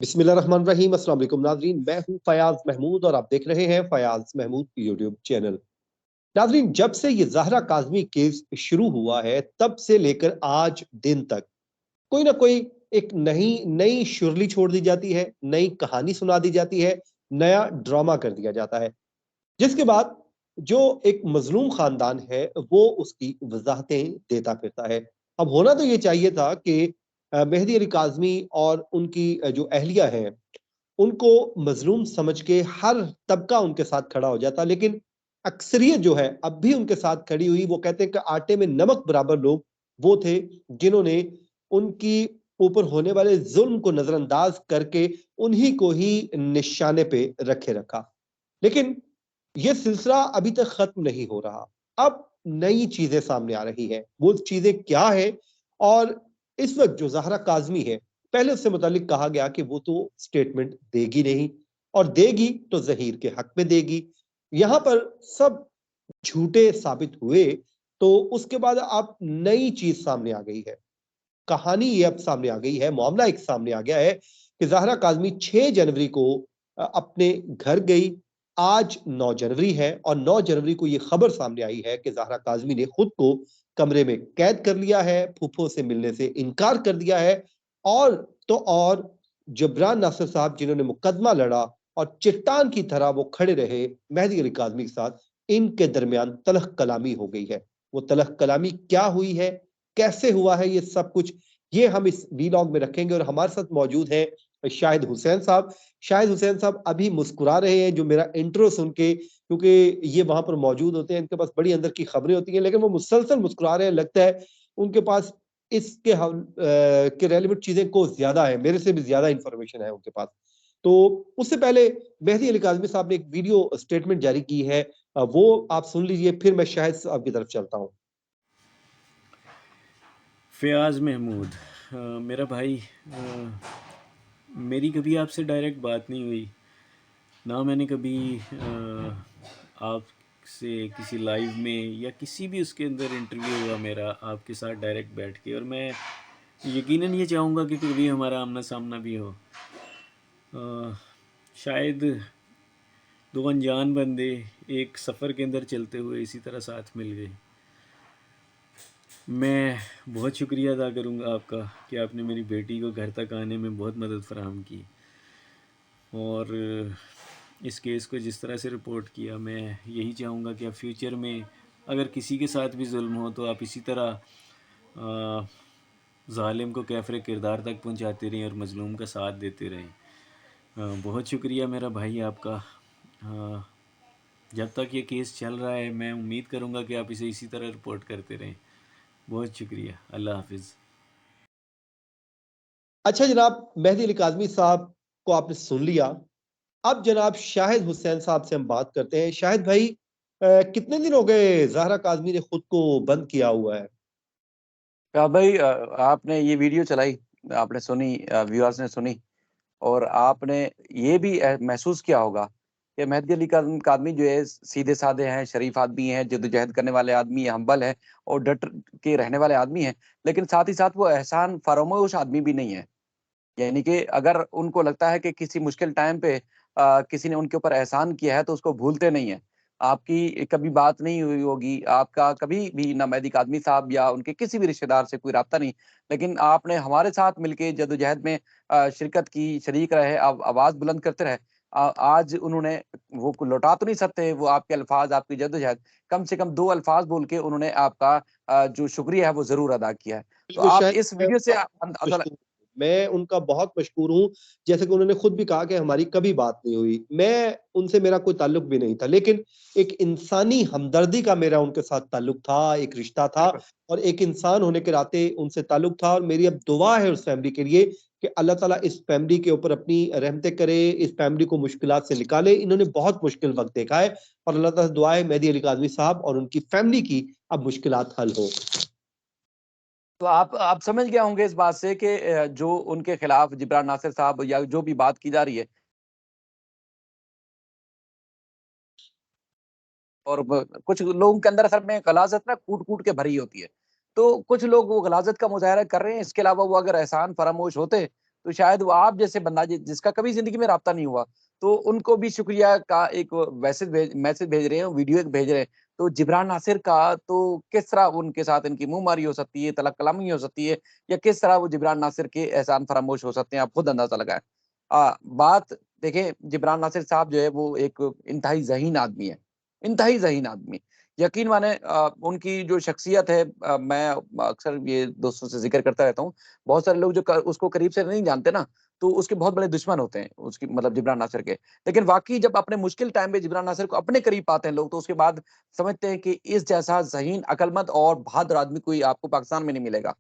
बिस्मिल्लाहिर्रहमानिर्रहीम। अस्सलाम वालेकुम नाज़रीन, मैं हूं फयाज महमूद और आप देख रहे हैं फयाज महमूद की यूट्यूब चैनल। नाज़रीन, जब से ये ज़हरा काज़मी केस शुरू हुआ है तब से लेकर आज दिन तक कोई ना कोई एक नई नई शुरली छोड़ दी जाती है, नई कहानी सुना दी जाती है, नया ड्रामा कर दिया जाता है, जिसके बाद जो एक मजलूम खानदान है वो उसकी वजाहतें देता फिरता है। अब होना तो ये चाहिए था कि मेहदी अली काज़मी और उनकी जो अहलिया है उनको मजलूम समझ के हर तबका उनके साथ खड़ा हो जाता, लेकिन अक्सरियत जो है अब भी उनके साथ खड़ी हुई। वो कहते हैं कि आटे में नमक बराबर लोग वो थे जिन्होंने उनकी ऊपर होने वाले जुल्म को नजरअंदाज करके उन्हीं को ही निशाने पे रखे रखा। लेकिन ये सिलसिला अभी तक खत्म नहीं हो रहा। अब नई चीजें सामने आ रही हैं। वो चीजें क्या है? और इस वक्त जो ज़हरा काज़मी है, पहले उससे मुतालिक कहा गया कि वो तो स्टेटमेंट देगी नहीं, और देगी तो ज़हीर के हक में देगी। यहां पर सब झूठे साबित हुए, तो उसके बाद अब नई चीज सामने आ गई है। कहानी ये अब सामने आ गई है, मामला एक सामने आ गया है कि ज़हरा काज़मी 6 जनवरी को अपने घर गई। आज 9 जनवरी है और 9 जनवरी को ये खबर सामने आई है कि ज़हरा काज़मी ने खुद को कमरे में कैद कर लिया है, फूफो से मिलने से इनकार कर दिया है। और तो और जबरान नासिर साहब जिन्होंने मुकदमा लड़ा और चट्टान की तरह वो खड़े रहे मेहदी अली काज़मी के साथ, इनके दरमियान तलख कलामी हो गई है। वो तलख कलामी क्या हुई है, कैसे हुआ है, ये सब कुछ ये हम इस वीलॉग में रखेंगे। और हमारे साथ मौजूद हैं शाहिद हुसैन साहब। शाहिद हुसैन साहब अभी मुस्कुरा रहे हैं जो मेरा इंट्रो सुन के, क्योंकि ये वहां पर मौजूद होते हैं, इनके पास बड़ी अंदर की खबरें होती हैं, लेकिन वो मुसलसल मुस्कुरा रहे हैं। लगता है उनके पास इसके के रेलिवेंट चीजें को ज्यादा है, मेरे से भी ज्यादा इंफॉर्मेशन है उनके पास। तो उससे पहले मेहदी अली काज़मी साहब ने एक वीडियो स्टेटमेंट जारी की है, वो आप सुन लीजिए, फिर मैं शाहिद साहब की तरफ चलता हूँ। फ़याज़ महमूद, मेरा भाई, मेरी कभी आपसे डायरेक्ट बात नहीं हुई, ना मैंने कभी आपसे किसी लाइव में या किसी भी उसके अंदर इंटरव्यू हुआ मेरा आपके साथ डायरेक्ट बैठ के। और मैं यकीनन ये चाहूँगा कि कभी हमारा आमना सामना भी हो। शायद दो अनजान बंदे एक सफ़र के अंदर चलते हुए इसी तरह साथ मिल गए। मैं बहुत शुक्रिया अदा करूँगा आपका कि आपने मेरी बेटी को घर तक आने में बहुत मदद फ़राहम की, और इस केस को जिस तरह से रिपोर्ट किया। मैं यही चाहूँगा कि आप फ्यूचर में अगर किसी के साथ भी जुल्म हो तो आप इसी तरह ज़ालिम को कैफ़रे किरदार तक पहुँचाते रहें और मज़लूम का साथ देते रहें। बहुत शुक्रिया मेरा भाई आपका। जब तक ये केस चल रहा है मैं उम्मीद करूँगा कि आप इसे इसी तरह रिपोर्ट करते रहें। बहुत शुक्रिया। अल्लाह हाफ़िज़। अच्छा जनाब, मेहदी अली काज़मी साहब को आपने सुन लिया। अब जनाब शाहिद हुसैन साहब से हम बात करते हैं। शाहिद भाई, कितने दिन हो गए ज़हरा काज़मी ने खुद को बंद किया हुआ है? भाई, आपने ये वीडियो चलाई, आपने सुनी, व्यूअर्स ने सुनी, और आपने ये भी महसूस किया होगा कि मेहदी अली काज़मी जो है सीधे-साधे हैं, शरीफ आदमी हैं, जद्दोजहद करने वाले आदमी हैं, हम्बल हैं और डट के रहने वाले आदमी हैं। लेकिन साथ ही साथ वो एहसान फरामोश आदमी भी नहीं है। यानी कि अगर उनको लगता है कि किसी मुश्किल टाइम पे किसी ने उनके ऊपर एहसान किया है तो उसको भूलते नहीं हैं। आपकी कभी बात नहीं हुई होगी, आपका कभी भी ना मेहदी काज़मी साहब या उनके किसी भी रिश्तेदार से कोई राब्ता नहीं, लेकिन आपने हमारे साथ मिलके जद्दोजहद में शिरकत की, शरीक रहे, आवाज़ बुलंद करते रहे। आज उन्होंने वो लौटा तो नहीं सकते वो आपके अल्फ़ाज़, आपकी जद्दोजहद, कम से कम 2 अल्फ़ाज़ बोल के उन्होंने आपका जो शुक्रिया है वो ज़रूर अदा किया है। तो बिल्कुल आप शायद इस वीडियो से अंदाज़ा मशहूर मैं उनका बहुत मशहूर हूँ। जैसे कि उन्होंने खुद भी कहा कि हमारी कभी बात नहीं हुई। मैं उनसे मेरा कोई ताल्लुक भी नहीं था, लेकिन एक इंसानी हमदर्दी का मेरा उनके साथ ताल्लुक था, एक रिश्ता था और एक इंसान होने के नाते उनसे ताल्लुक था। और मेरी अब दुआ है उस फैमिली के लिए कि अल्लाह ताला इस फैमिली के ऊपर अपनी रहमतें करे, इस फैमिली को मुश्किलात से निकाले। इन्होंने बहुत मुश्किल वक़्त देखा है और अल्लाह ताला से दुआ है मेहदी अली काज़मी साहब और उनकी फैमिली की अब मुश्किलात हल हो। तो आप समझ गए होंगे इस बात से कि जो उनके खिलाफ जिब्रान नासिर साहब या जो भी बात की जा रही है, और कुछ लोगों के अंदर असल में गलाजत ना कूट-कूट के भरी होती है। तो कुछ लोग वो गलाजत का मुज़ाहरा कर रहे हैं, इसके अलावा वो अगर एहसान फरामोश होते तो शायद वो आप जैसे बंदा जिसका कभी ज़िंदगी में राब्ता नहीं हुआ, तो उनको भी शुक्रिया का एक मैसेज भेज रहे हैं, वीडियो एक भेज रहे हैं। तो जिब्रान नासिर का तो किस तरह उनके साथ इनकी मुँहमारी हो सकती है, तलक कलामी हो सकती है, या किस तरह वो जिब्रान नासिर के एहसान फरामोश हो सकते हैं, आप खुद अंदाज़ा लगाएँ। बात देखें, जिब्रान नासिर साहब जो है वो एक इंतहाई ज़हीन आदमी है, इंतहाई ज़हीन आदमी। यकीन माने उनकी जो शख्सियत है, मैं अक्सर ये दोस्तों से ज़िक्र करता रहता हूँ। बहुत सारे लोग जो उसको करीब से नहीं जानते ना, तो उसके बहुत बड़े दुश्मन होते हैं, उसकी मतलब जिब्रान नासिर के। लेकिन वाक़ई जब अपने मुश्किल टाइम पे जिब्रान नासिर को अपने करीब पाते हैं लोग, तो उसके बाद समझते हैं कि इस जैसा ज़हीन, अक्लमंद और बहादुर आदमी कोई आपको पाकिस्तान में नहीं मिलेगा।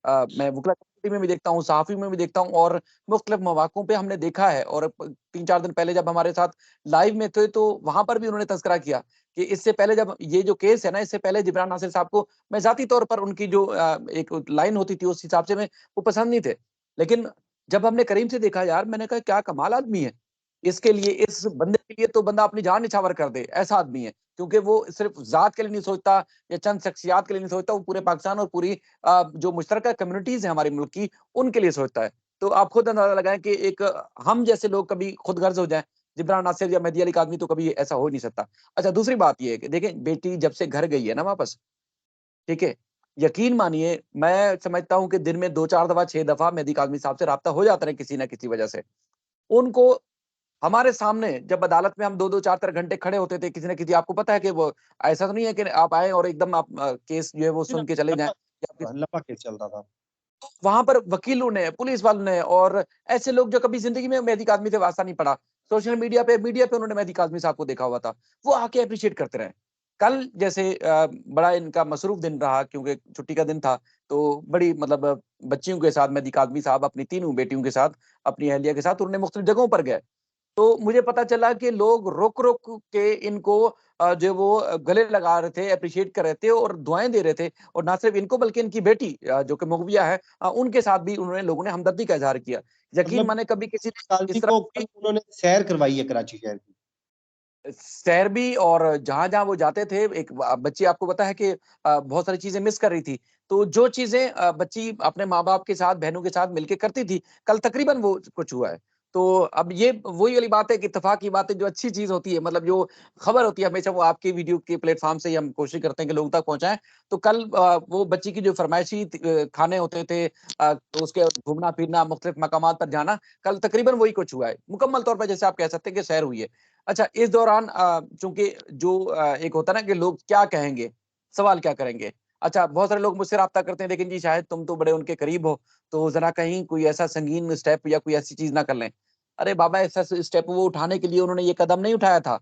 मैं वुकला कम्युनिटी में भी देखता हूँ, सहाफ़ी में भी देखता हूँ, और मुख्तलिफ मौक़ों पे हमने देखा है। और 3-4 दिन पहले जब हमारे साथ लाइव में थे, तो वहाँ पर भी उन्होंने तज़किरा किया कि इससे पहले जब ये जो केस है ना, इससे पहले जिब्रान नासिर साहब को मैं ज़ाती तौर पर उनकी जो एक लाइन होती थी, उस हिसाब से मैं वो पसंद नहीं थे। लेकिन जब हमने करीब से देखा यार, मैंने कहा क्या कमाल आदमी है। इसके लिए, इस बंदे के लिए तो बंदा अपनी जान निछावर कर दे, ऐसा आदमी है। क्योंकि वो सिर्फ़ ज़ात के लिए नहीं सोचता या चंद शख्सियात के लिए नहीं सोचता, वो पूरे पाकिस्तान और पूरी जो मुश्तरका कम्युनिटीज़ हैं हमारे मुल्क की, उनके लिए सोचता है। तो आप खुद अंदाज़ा लगाएँ कि एक हम जैसे लोग कभी खुदगर्ज़ हो जाएँ, जिब्रान नासिर या मेहदी अली काज़मी तो कभी ऐसा हो ही नहीं सकता। अच्छा, दूसरी बात ये है कि देखें, बेटी जब से घर गई है ना वापस, ठीक है? यकीन मानिए, मैं समझता हूँ कि दिन में 2-4 दफ़ा, 6 दफ़ा मेहदी काज़मी साहब से राब्ता हो जाता है किसी न किसी वजह से। उनको हमारे सामने जब अदालत में हम 2-2 4-4 घंटे खड़े होते थे, किसी न किसी, आपको पता है कि वो ऐसा तो नहीं है कि आप आए और एकदम आप केस जो है वो जी ना, सुन के चले जाएँ, लंबा या आपके लंबा केस चल रहा था। वहाँ पर वकीलों ने, पुलिस वालों ने, और ऐसे लोग जो कभी ज़िंदगी में मेहदी काज़मी से वास्ता नहीं पड़ा, सोशल मीडिया पे उन्होंने मेहदी काज़मी साहब को देखा हुआ था, वो आके एप्रिशिएट करते रहे। कल जैसे बड़ा इनका मसरूफ दिन रहा, क्योंकि छुट्टी का दिन था, तो बड़ी मतलब बच्चियों के साथ मेहदी काज़मी साहब अपनी तीनों बेटियों के साथ, अपनी अहलिया के साथ उन्होंने मुख्तलिफ जगहों पर गए। तो मुझे पता चला कि लोग रुक-रुक के इनको जो वो गले लगा रहे थे, एप्रिशिएट कर रहे थे और दुआएँ दे रहे थे, और ना सिर्फ इनको बल्कि इनकी बेटी जो कि मुग़विया है, उनके साथ भी लोगों ने हमदर्दी का इज़हार किया। यकीन मतलब माने, कभी किसी ने काज़मी इस तरह को की कल उन्होंने सैर करवाई है कराची शहर की। सैर भी, और जहाँ-जहाँ वो जाते थे, एक बच्ची, आपको पता है कि बहुत सारी चीज़ें मिस कर रही थी। तो जो चीज़ें बच्ची अपने माँ-बाप के साथ, बहनों के साथ मिलके करती थी, कल तकरीबन वो कुछ हुआ है। तो अब ये वही वाली बात है कि इत्तेफ़ाक की बात है, जो अच्छी चीज़ होती है, मतलब जो खबर होती है, हमेशा वो आपकी वीडियो के प्लेटफ़ॉर्म से ही हम कोशिश करते हैं कि लोगों तक पहुँचाएँ। तो कल वो बच्ची की जो फ़रमाइशी खाने होते थे, तो उसके घूमना-फिरना, मुख्तलिफ़ मकामात पर जाना, कल तकरीबन वही कुछ हुआ है। मुकम्मल तौर पे जैसे आप कह सकते हैं कि सैर हुई है। अच्छा, इस दौरान चूँकि जो एक होता है ना कि लोग क्या कहेंगे, सवाल क्या करेंगे? अच्छा, बहुत सारे लोग मुझसे राब्ता करते हैं, लेकिन जी शायद तुम तो बड़े उनके करीब हो, तो ज़रा कहीं कोई ऐसा संगीन स्टेप या कोई ऐसी चीज़ ना कर लें। अरे बाबा, ऐसा स्टेप वो उठाने के लिए उन्होंने ये कदम नहीं उठाया था,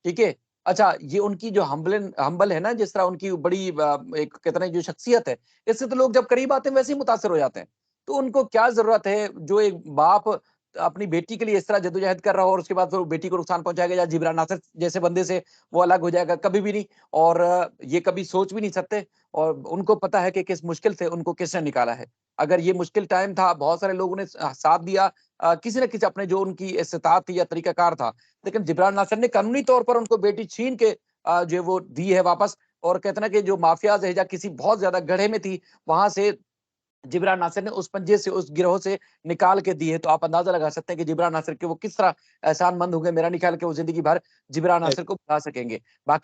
ठीक है? अच्छा, ये उनकी जो हम्बल है ना, जिस तरह उनकी बड़ी एक कहते हैं ना जो शख्सियत है, इससे तो लोग जब करीब आते हैं वैसे ही मुतासिर हो जाते हैं। तो उनको क्या ज़रूरत है, जो एक बाप अपनी बेटी के लिए इस तरह जद्दोजहद कर रहा हो और उसके बाद फिर वो बेटी को नुकसान पहुँचाएगा, या जिब्रान नासिर जैसे बंदे से वो अलग हो जाएगा, कभी भी नहीं। और ये कभी सोच भी नहीं सकते, और उनको पता है कि किस मुश्किल से उनको किसने निकाला है। अगर ये मुश्किल टाइम था, बहुत सारे लोगों ने साथ दिया, किसी न किसी अपने जो उनकी इस्तिताअत थी या तरीकाकार था। लेकिन जिब्रान नासिर ने कानूनी तौर पर उनको बेटी छीन के जो है वो दी है वापस, और कहते हैं ना कि जो माफियाज़ है या किसी बहुत ज़्यादा गड्ढे में थी, वहाँ से जिब्रान नासिर ने उस पंजे से, उस गिरोह से निकाल के दी है। तो आप अंदाज़ा लगा सकते हैं कि जिब्रान नासिर के वो किस तरह एहसानमंद होंगे। मेरा नहीं ख्याल कि वो ज़िंदगी भर जिब्रान नासिर को भुला सकेंगे। बाकी